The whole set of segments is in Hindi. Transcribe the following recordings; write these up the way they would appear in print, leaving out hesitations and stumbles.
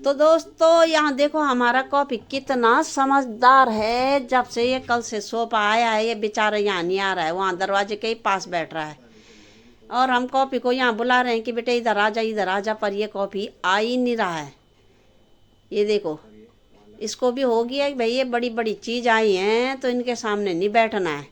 तो दोस्तों यहाँ देखो हमारा कॉपी कितना समझदार है। जब से ये कल से सो पा आया है ये बेचारा यहाँ नहीं आ रहा है, वहाँ दरवाजे के ही पास बैठ रहा है। और हम कॉपी को यहाँ बुला रहे हैं कि बेटे इधर आ जा, पर ये कॉपी आ ही नहीं रहा है। ये देखो इसको भी हो गया कि भाई ये बड़ी बड़ी चीज़ आई हैं तो इनके सामने नहीं बैठना है।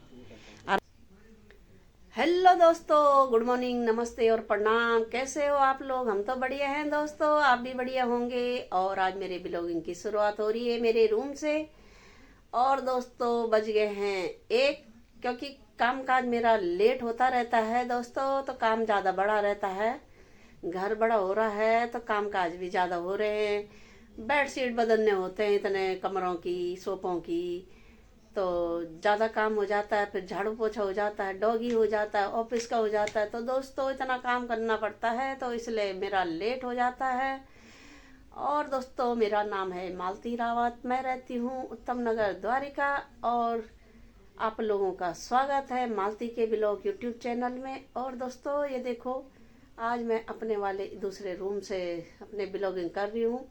हेलो दोस्तों, गुड मॉर्निंग, नमस्ते और प्रणाम। कैसे हो आप लोग? हम तो बढ़िया हैं दोस्तों, आप भी बढ़िया होंगे। और आज मेरे ब्लॉगिंग की शुरुआत हो रही है मेरे रूम से। और दोस्तों बज गए हैं 1, क्योंकि कामकाज मेरा लेट होता रहता है दोस्तों, तो काम ज़्यादा बड़ा रहता है। घर बड़ा हो रहा है तो कामकाज भी ज़्यादा हो रहे हैं। बेडशीट बदलने होते हैं इतने कमरों की, सोफों की, तो ज़्यादा काम हो जाता है। फिर झाड़ू पोछा हो जाता है, डॉगी हो जाता है, ऑफिस का हो जाता है। तो दोस्तों इतना काम करना पड़ता है तो इसलिए मेरा लेट हो जाता है। और दोस्तों मेरा नाम है मालती रावत, मैं रहती हूँ उत्तम नगर द्वारिका। और आप लोगों का स्वागत है मालती के ब्लॉग यूट्यूब चैनल में। और दोस्तों ये देखो आज मैं अपने वाले दूसरे रूम से अपने ब्लॉगिंग कर रही हूँ,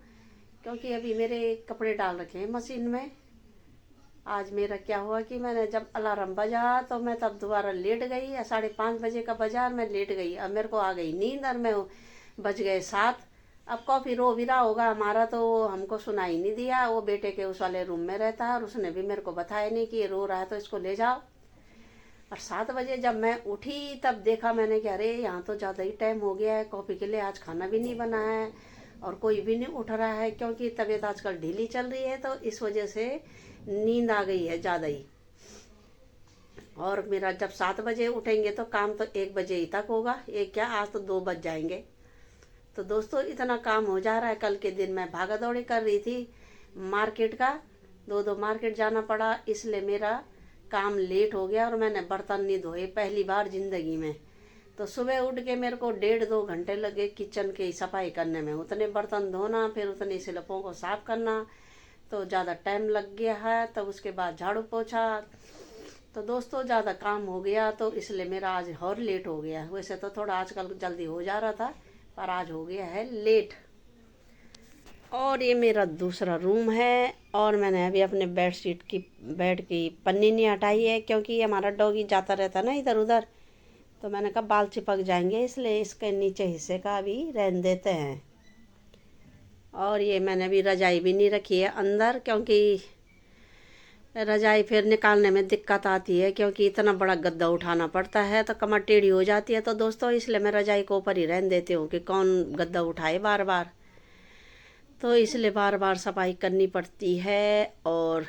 क्योंकि अभी मेरे कपड़े डाल रखे हैं मशीन में। आज मेरा क्या हुआ कि मैंने जब अलार्म बजा तो मैं तब दोबारा लेट गई। 5:30 बजे का बाजार मैं लेट गई। अब मेरे को आ गई नींद और मैं बज गए 7। अब कॉफ़ी रो भी रहा होगा हमारा, तो हमको सुनाई नहीं दिया। वो बेटे के उस वाले रूम में रहता है और उसने भी मेरे को बताया नहीं कि ये रो रहा है तो इसको ले जाओ। और 7 बजे जब मैं उठी तब देखा मैंने कि अरे यहाँ तो ज़्यादा ही टाइम हो गया है कॉफ़ी के लिए। आज खाना भी नहीं बना है और कोई भी नहीं उठ रहा है, क्योंकि तबीयत आजकल ढीली चल रही है तो इस वजह से नींद आ गई है ज़्यादा ही। और मेरा जब 7 बजे उठेंगे तो काम तो 1 बजे ही तक होगा। एक क्या, आज तो 2 बज जाएंगे। तो दोस्तों इतना काम हो जा रहा है। कल के दिन मैं भागा दौड़ी कर रही थी मार्केट का, दो मार्केट जाना पड़ा, इसलिए मेरा काम लेट हो गया। और मैंने बर्तन नहीं धोए पहली बार ज़िंदगी में। तो सुबह उठ के मेरे को 1.5-2 घंटे लगे किचन की सफाई करने में। उतने बर्तन धोना, फिर उतनी स्लैबों को साफ़ करना, तो ज़्यादा टाइम लग गया है। तब उसके बाद झाड़ू पोछा, तो दोस्तों ज़्यादा काम हो गया तो इसलिए मेरा आज और लेट हो गया। वैसे तो थोड़ा आजकल जल्दी हो जा रहा था, पर आज हो गया है लेट। और ये मेरा दूसरा रूम है। और मैंने अभी अपने बेड की पन्नी नहीं हटाई है, क्योंकि हमारा डॉगी जाता रहता ना इधर उधर, तो मैंने कहा बाल चिपक जाएंगे, इसलिए इसके नीचे हिस्से का अभी रहने देते हैं। और ये मैंने अभी रजाई भी नहीं रखी है अंदर, क्योंकि रजाई फिर निकालने में दिक्कत आती है, क्योंकि इतना बड़ा गद्दा उठाना पड़ता है तो कमर टेढ़ी हो जाती है। तो दोस्तों इसलिए मैं रजाई को ऊपर ही रहने देती हूँ कि कौन गद्दा उठाए बार बार। तो इसलिए बार बार सफाई करनी पड़ती है। और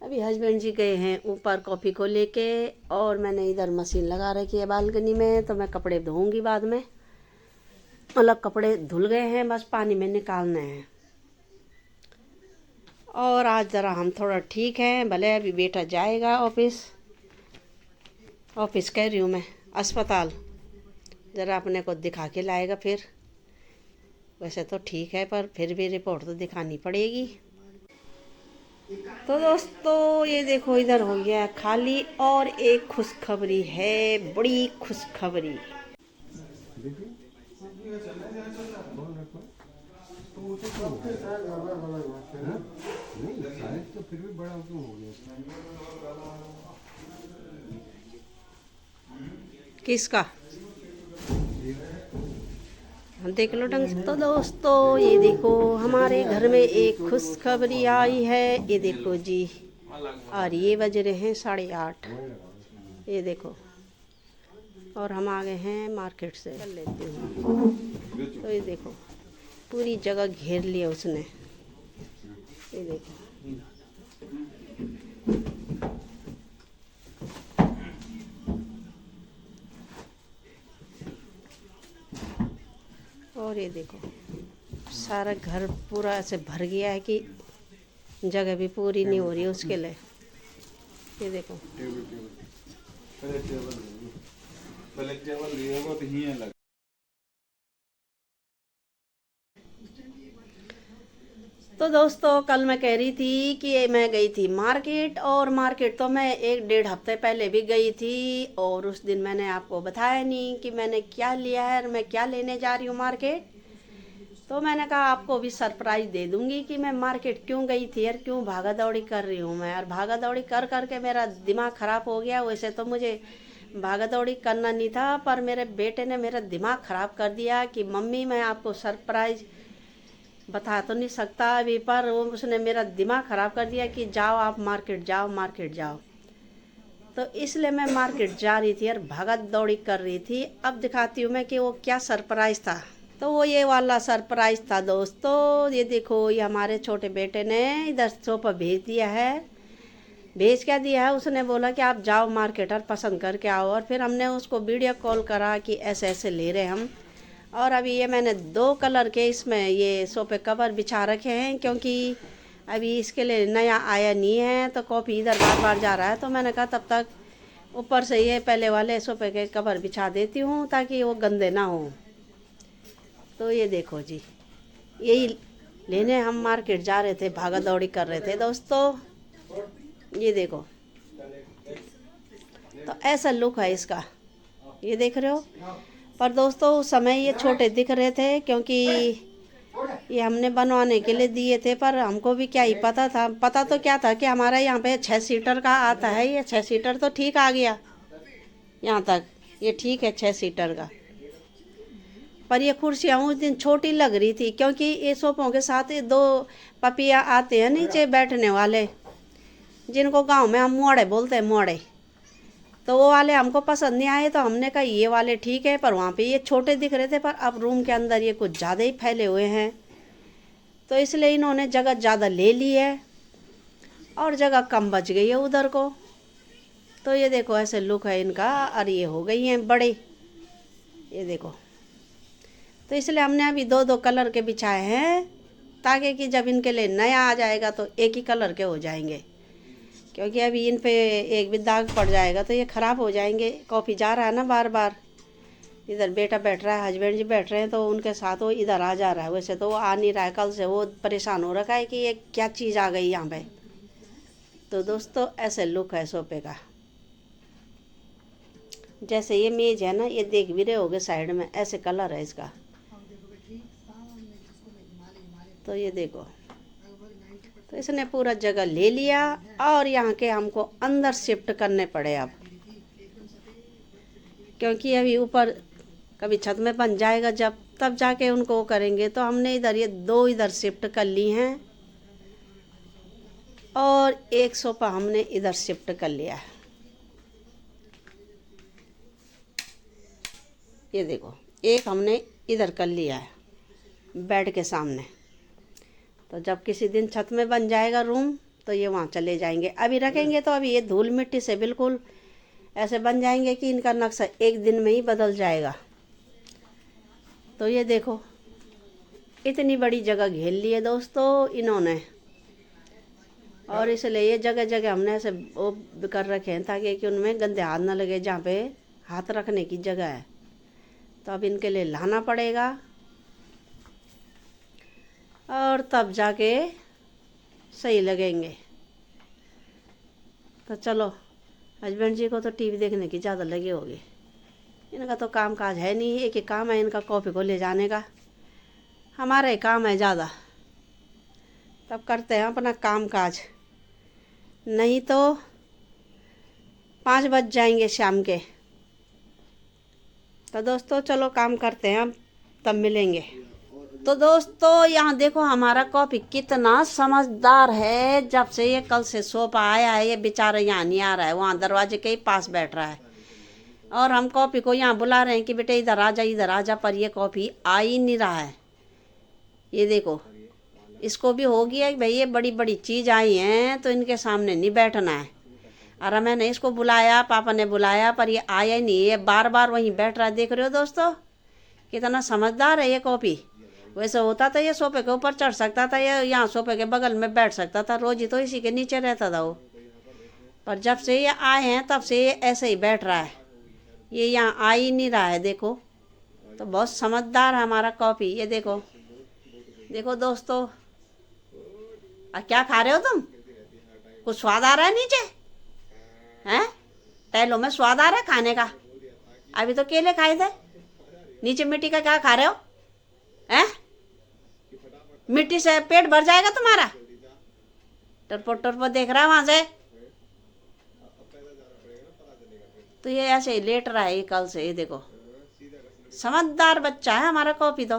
अभी हस्बैंड जी गए हैं ऊपर कॉफ़ी को लेके, और मैंने इधर मशीन लगा रखी है बालकनी में, तो मैं कपड़े धोऊंगी बाद में। मतलब कपड़े धुल गए हैं, बस पानी में निकालने हैं। और आज ज़रा हम थोड़ा ठीक हैं, भले अभी बेटा जाएगा ऑफिस कह रही हूँ मैं, अस्पताल ज़रा अपने को दिखा के लाएगा फिर। वैसे तो ठीक है, पर फिर भी रिपोर्ट तो दिखानी पड़ेगी। तो दोस्तों ये देखो इधर हो गया खाली। और एक खुशखबरी है, बड़ी खुशखबरी। किसका? देख लो ढंग से। तो दोस्तों ये देखो हमारे घर में एक खुशखबरी आई है, ये देखो जी। और ये बज रहे हैं 8:30, ये देखो। और हम आ गए हैं मार्केट से, कर लेती हूँ। तो ये देखो पूरी जगह घेर लिया उसने, ये देखो। और ये देखो सारा घर पूरा ऐसे भर गया है कि जगह भी पूरी नहीं हो रही है उसके लिए। ये देखो तो दोस्तों कल मैं कह रही थी कि मैं गई थी मार्केट। और मार्केट तो मैं 1-1.5 हफ्ते पहले भी गई थी, और उस दिन मैंने आपको बताया नहीं कि मैंने क्या लिया है और मैं क्या लेने जा रही हूँ मार्केट। तो मैंने कहा आपको भी सरप्राइज दे दूंगी कि मैं मार्केट क्यों गई थी यार, क्यों भागा दौड़ी कर रही हूँ मैं यार। भागा दौड़ी कर करके मेरा दिमाग ख़राब हो गया। वैसे तो मुझे भागा दौड़ी करना नहीं था, पर मेरे बेटे ने मेरा दिमाग ख़राब कर दिया कि मम्मी मैं आपको सरप्राइज बता तो नहीं सकता अभी, पर वो उसने मेरा दिमाग ख़राब कर दिया कि जाओ आप मार्केट जाओ, मार्केट जाओ। तो इसलिए मैं मार्केट जा रही थी यार, भागा दौड़ी कर रही थी। अब दिखाती हूँ मैं कि वो क्या सरप्राइज़ था। तो वो ये वाला सरप्राइज़ था दोस्तों। ये देखो, ये हमारे छोटे बेटे ने इधर सोफा भेज दिया है। भेज क्या दिया है, उसने बोला कि आप जाओ मार्केट और पसंद करके आओ। और फिर हमने उसको वीडियो कॉल करा कि ऐसे ऐसे ले रहे हम। और अभी ये मैंने 2 कलर के इसमें ये सोफे कवर बिछा रखे हैं, क्योंकि अभी इसके लिए नया आया नहीं है तो कॉपी इधर बार बार जा रहा है। तो मैंने कहा तब तक ऊपर से ये पहले वाले सोफे के कवर बिछा देती हूँ ताकि वो गंदे ना हो। तो ये देखो जी, यही लेने हम मार्केट जा रहे थे, भागा दौड़ी कर रहे थे दोस्तों। ये देखो, तो ऐसा लुक है इसका, ये देख रहे हो। पर दोस्तों उस समय ये छोटे दिख रहे थे, क्योंकि ये हमने बनवाने के लिए दिए थे। पर हमको भी क्या ही पता था, पता तो क्या था कि हमारा यहाँ पे 6 सीटर का आता है। ये 6 सीटर तो ठीक आ गया यहाँ तक, ये ठीक है 6 सीटर का। पर ये कुर्सियाँ उस दिन छोटी लग रही थी, क्योंकि ये सोफों के साथ ये 2 पपिया आते हैं नीचे बैठने वाले, जिनको गांव में हम मोड़े बोलते हैं, मोड़े। तो वो वाले हमको पसंद नहीं आए, तो हमने कहा ये वाले ठीक है। पर वहाँ पे ये छोटे दिख रहे थे, पर अब रूम के अंदर ये कुछ ज़्यादा ही फैले हुए हैं, तो इसलिए इन्होंने जगह ज़्यादा ले ली है और जगह कम बच गई है उधर को। तो ये देखो ऐसे लुक है इनका, और ये हो गई हैं बड़े, ये देखो। तो इसलिए हमने अभी 2 कलर के बिछाए हैं, ताकि कि जब इनके लिए नया आ जाएगा तो एक ही कलर के हो जाएंगे। क्योंकि अभी इन पे एक भी दाग पड़ जाएगा तो ये ख़राब हो जाएंगे। कॉफ़ी जा रहा है ना बार बार, इधर बेटा बैठ रहा है, हस्बैंड जी बैठ रहे हैं, तो उनके साथ वो इधर आ जा रहा है। वैसे तो वो आ नहीं रहा है, कल से वो परेशान हो रखा है कि ये क्या चीज़ आ गई यहाँ पे। तो दोस्तों ऐसे लुक है सोफे का। जैसे ये मेज है ना, ये देख भी रहे होगे साइड में, ऐसे कलर है इसका। तो ये देखो, तो इसने पूरा जगह ले लिया और यहाँ के हमको अंदर शिफ्ट करने पड़े अब, क्योंकि अभी ऊपर कभी छत में बन जाएगा जब, तब जाके उनको वो करेंगे। तो हमने इधर ये 2 इधर शिफ्ट कर ली हैं और एक सोफा हमने इधर शिफ्ट कर लिया है। ये देखो, एक हमने इधर कर लिया है बेड के सामने। तो जब किसी दिन छत में बन जाएगा रूम तो ये वहाँ चले जाएंगे। अभी रखेंगे तो अभी ये धूल मिट्टी से बिल्कुल ऐसे बन जाएंगे कि इनका नक्शा एक दिन में ही बदल जाएगा। तो ये देखो, इतनी बड़ी जगह घेर ली है दोस्तों इन्होंने, और इसलिए ये जगह जगह हमने ऐसे वो कर रखे हैं ताकि कि उनमें गंदे हाथ ना लगे जहाँ पे हाथ रखने की जगह है। तो अब इनके लिए लाना पड़ेगा और तब जाके सही लगेंगे। तो चलो, हस्बैंड जी को तो टीवी देखने की ज़्यादा लगी होगी, इनका तो काम काज है नहीं, एक ही काम है इनका कॉफ़ी को ले जाने का। हमारा ही काम है ज़्यादा, तब करते हैं अपना काम काज, नहीं तो 5 बज जाएंगे शाम के। तो दोस्तों चलो काम करते हैं, हम तब मिलेंगे। तो दोस्तों यहाँ देखो हमारा कॉपी कितना समझदार है। जब से ये कल से सोफा आया है, ये बेचारा यहाँ नहीं आ रहा है, वहाँ दरवाजे के ही पास बैठ रहा है। और हम कॉपी को यहाँ बुला रहे हैं कि बेटे इधर आ जा, इधर आ जा, पर ये कॉपी आ ही नहीं रहा है। ये देखो, इसको भी हो गया कि भाई ये बड़ी बड़ी चीज़ आई हैं तो इनके सामने नहीं बैठना है। और मैंने इसको बुलाया, पापा ने बुलाया, पर ये आया ही नहीं, ये बार बार वहीं बैठ रहा है। देख रहे हो दोस्तों कितना समझदार है ये कॉपी। वैसे होता तो ये सोफे के ऊपर चढ़ सकता था, ये यहाँ सोफे के बगल में बैठ सकता था, रोज ही तो इसी के नीचे रहता था वो। पर जब से ये आए हैं तब से ये ऐसे ही बैठ रहा है, ये यहाँ आ ही नहीं रहा है। देखो तो बहुत समझदार है हमारा कॉपी। ये देखो, देखो दोस्तों, क्या खा रहे हो तुम? कुछ स्वाद आ रहा है नीचे हैं? टहलों में स्वाद आ रहा है खाने का? अभी तो केले खाए थे, नीचे मिट्टी का क्या खा रहे हो हैं? मिट्टी से पेट भर जाएगा तुम्हारा। टरपट टरपट देख रहा है वहां से। तो ये ऐसे ही लेट रहा है कल से, ये देखो समझदार बच्चा है हमारा कॉपी। तो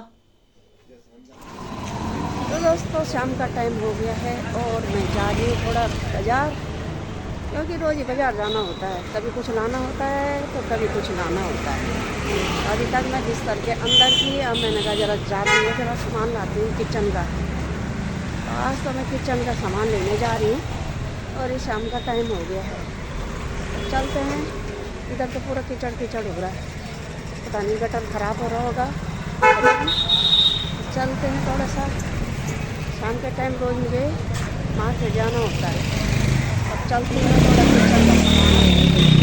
दोस्तों शाम का टाइम हो गया है और मैं जा रही हूँ थोड़ा बाजार, क्योंकि रोज़ ही बाजार जाना होता है। कभी कुछ लाना होता है तो कभी कुछ लाना होता है। अभी तक मैं बिस्तर के अंदर थी, अब मैंने कहा जरा जाती हूँ, जरा सामान लाती हूँ किचन का। तो आज तो मैं किचन का सामान लेने जा रही हूँ और ये शाम का टाइम हो गया है। तो चलते हैं। इधर तो पूरा कीचड़ कीचड़ हो रहा है, पता नहीं गटर ख़राब हो रहा होगा। चलते हैं थोड़ा सा। शाम के टाइम रोज़ मुझे मार्केट जाना होता है। अब चलती हैं थोड़ा किचन का।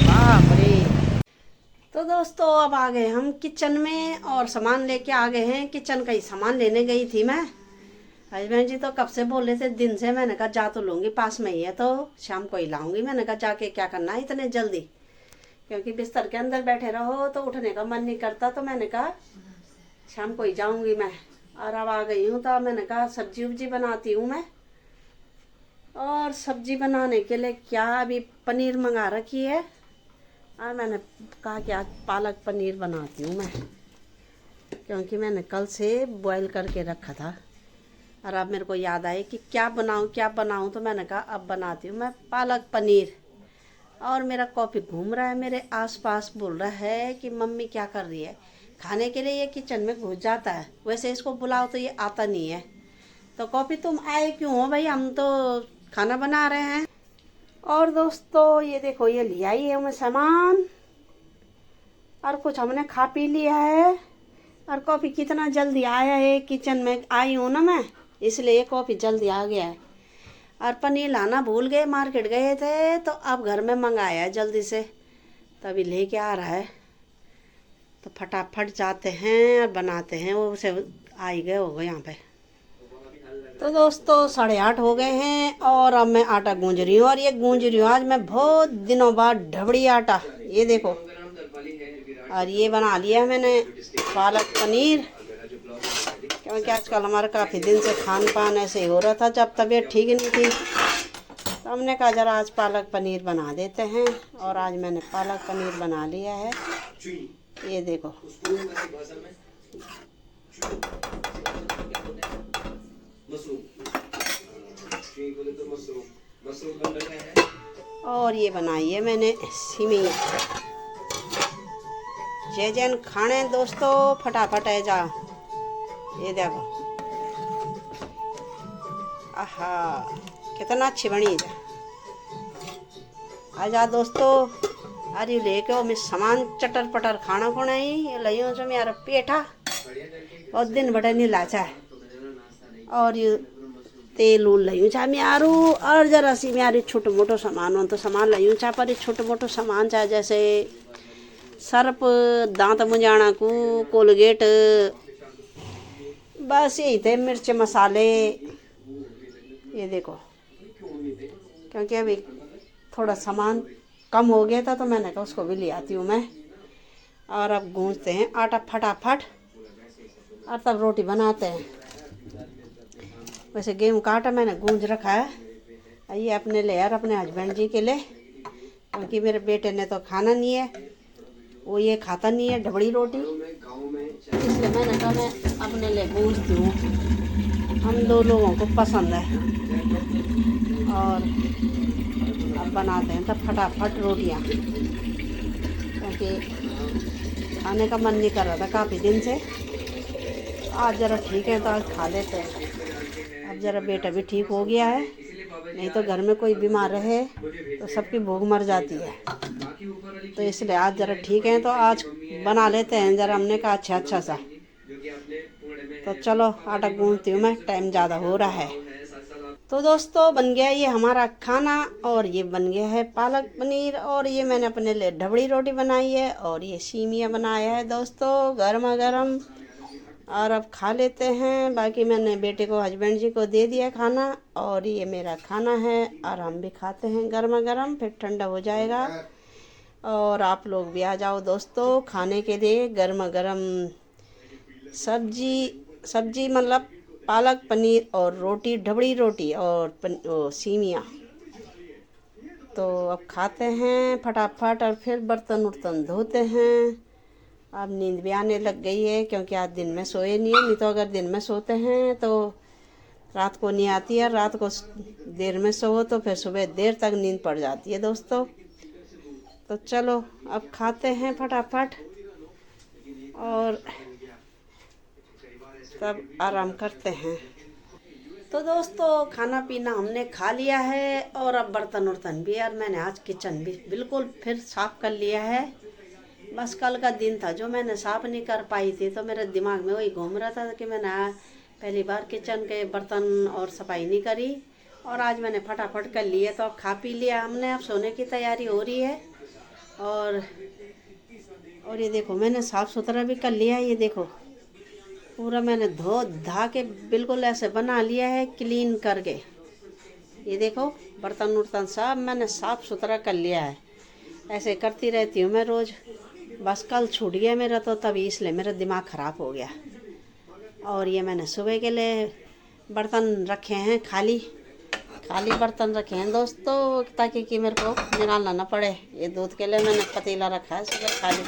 बाप रे। तो दोस्तों अब आ गए हम किचन में और सामान लेके आ गए हैं। किचन का ही सामान लेने गई थी मैं। हस्बैंड जी तो कब से बोले थे दिन से, मैंने कहा जा तो लूँगी, पास में ही है तो शाम को ही लाऊंगी। मैंने कहा जाके क्या करना है इतने जल्दी, क्योंकि बिस्तर के अंदर बैठे रहो तो उठने का मन नहीं करता। तो मैंने कहा शाम को ही जाऊंगी मैं। और अब आ गई हूँ तो मैंने कहा सब्जी उब्जी बनाती हूँ मैं। और सब्जी बनाने के लिए क्या, अभी पनीर मंगा रखी है और मैंने कहा कि आज पालक पनीर बनाती हूँ मैं, क्योंकि मैंने कल से बॉईल करके रखा था। और अब मेरे को याद आए कि क्या बनाऊँ, तो मैंने कहा अब बनाती हूँ मैं पालक पनीर। और मेरा कॉपी घूम रहा है मेरे आसपास, बोल रहा है कि मम्मी क्या कर रही है। खाने के लिए ये किचन में घुस जाता है, वैसे इसको बुलाओ तो ये आता नहीं है। तो कॉपी तुम आए क्यों हो भाई, हम तो खाना बना रहे हैं। और दोस्तों ये देखो ये ले आई है हमें सामान, और कुछ हमने खा पी लिया है। और कॉपी कितना जल्दी आया है, किचन में आई हूँ ना मैं, इसलिए कॉपी जल्दी आ गया है। और पनीर लाना भूल गए, मार्केट गए थे तो अब घर में मंगाया है जल्दी से, तभी लेके आ रहा है। तो फटाफट जाते हैं और बनाते हैं। वो उसे आ ही गए होगा यहाँ पे। तो दोस्तों 8:30 हो गए हैं और अब मैं आटा गूंज रही हूँ। और ये गूंज रही हूँ आज मैं बहुत दिनों बाद ढबड़ी आटा, ये देखो। और ये बना लिया मैंने पालक पनीर, क्योंकि आजकल हमारा काफ़ी दिन से खान पान ऐसे ही हो रहा था, जब तबीयत ठीक नहीं थी तो हमने कहा जरा आज पालक पनीर बना देते हैं। और आज मैंने पालक पनीर बना लिया है, ये देखो। और ये बनाई है मैंने सिमिया। जय जैन खाने दोस्तों फटाफट है जा, ये देखो। आहा कितना अच्छी बनी है। आजा दोस्तों, अरे लेके मैं सामान चटर पटर खाना को नहीं लियो जो मेरा पेठा बहुत दिन बड़े नहीं लाचा है। और ये तेल उल लयूँ चाहे म्यारू, और जरा सी म्यारी छोटो मोटो सामान हो तो सामान लयूँ चाहे, पर छोटो मोटो सामान चाहे जैसे सर्फ, दांत मुंजाना को, कोलगेट, बस यही थे, मिर्च मसाले, ये देखो। क्योंकि अभी थोड़ा सामान कम हो गया था तो मैंने कहा उसको भी ले आती हूँ मैं। और अब गूंजते हैं आटा फटाफट और तब रोटी बनाते हैं। वैसे गेहूं का आटा मैंने गूंज रखा है, ये अपने ले यार अपने हस्बैंड जी के लिए, क्योंकि मेरे बेटे ने तो खाना नहीं है, वो ये खाता नहीं है ढबड़ी रोटी, इसलिए मैंने कहा मैं अपने लिए गूंजती हूँ, हम दो लोगों को पसंद है। और अब बनाते हैं तब फटाफट रोटियाँ, क्योंकि खाने का मन नहीं कर रहा था काफ़ी दिन से। आज ज़रा ठीक है तो आज खा लेते हैं। अब ज़रा बेटा भी ठीक हो गया है, नहीं तो घर में कोई बीमार रहे तो सबकी भूख मर जाती है। तो इसलिए आज ज़रा ठीक है तो आज बना लेते हैं ज़रा, हमने कहा अच्छा सा। तो चलो आटा गूंथती हूँ मैं, टाइम ज़्यादा हो रहा है। तो दोस्तों बन गया ये हमारा खाना, और ये बन गया है पालक पनीर, और ये मैंने अपने लिए ढबड़ी रोटी बनाई है, और ये सीमिया बनाया है दोस्तों गर्मा गर्म। और अब खा लेते हैं। बाकी मैंने बेटे को हस्बैंड जी को दे दिया खाना, और ये मेरा खाना है और हम भी खाते हैं गर्मा गर्म, फिर ठंडा हो जाएगा। और आप लोग भी आ जाओ दोस्तों खाने के लिए। गर्मा गर्म सब्जी मतलब पालक पनीर और रोटी, ढबड़ी रोटी और सीमिया। तो अब खाते हैं फटाफट और फिर बर्तन उर्तन धोते हैं। अब नींद भी आने लग गई है क्योंकि आज दिन में सोए नहीं है, नहीं तो अगर दिन में सोते हैं तो रात को नहीं आती है। रात को देर में सो तो फिर सुबह देर तक नींद पड़ जाती है दोस्तों। तो चलो अब खाते हैं फटाफट और तब आराम करते हैं। तो दोस्तों खाना पीना हमने खा लिया है और अब बर्तन उर्तन भी, यार मैंने आज किचन भी बिल्कुल फिर साफ़ कर लिया है। बस कल का दिन था जो मैंने साफ़ नहीं कर पाई थी, तो मेरे दिमाग में वही घूम रहा था कि मैंने पहली बार किचन के बर्तन और सफाई नहीं करी, और आज मैंने फटाफट कर लिया। तो अब खा पी लिया हमने, अब सोने की तैयारी हो रही है। और ये देखो मैंने साफ़ सुथरा भी कर लिया है। ये देखो पूरा मैंने धो धा के बिल्कुल ऐसे बना लिया है, क्लीन करके। ये देखो बर्तन उर्तन सब मैंने साफ़ सुथरा कर लिया है। ऐसे करती रहती हूँ मैं रोज़, बस कल छूट गया मेरा, तो तभी इसलिए मेरा दिमाग ख़राब हो गया। और ये मैंने सुबह के लिए बर्तन रखे हैं, खाली बर्तन रखे हैं दोस्तों, ताकि कि मेरे को निकालना ना पड़े। ये दूध के लिए मैंने पतीला रखा है सुबह खाली।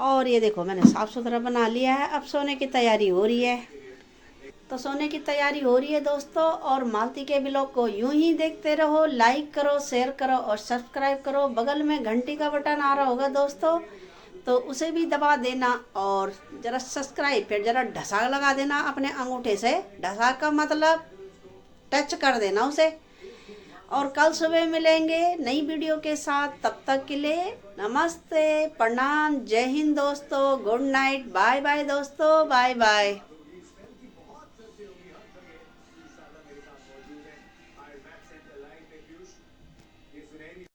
और ये देखो मैंने साफ़ सुथरा बना लिया है। अब सोने की तैयारी हो रही है। तो सोने की तैयारी हो रही है दोस्तों। और मालती के ब्लॉग को यूं ही देखते रहो, लाइक करो, शेयर करो और सब्सक्राइब करो। बगल में घंटी का बटन आ रहा होगा दोस्तों, तो उसे भी दबा देना और ज़रा सब्सक्राइब फिर ज़रा ढसा लगा देना अपने अंगूठे से। ढसा का मतलब टच कर देना उसे। और कल सुबह मिलेंगे नई वीडियो के साथ। तब तक के लिए नमस्ते, प्रणाम, जय हिंद दोस्तों, गुड नाइट, बाय बाय दोस्तों, बाय बाय।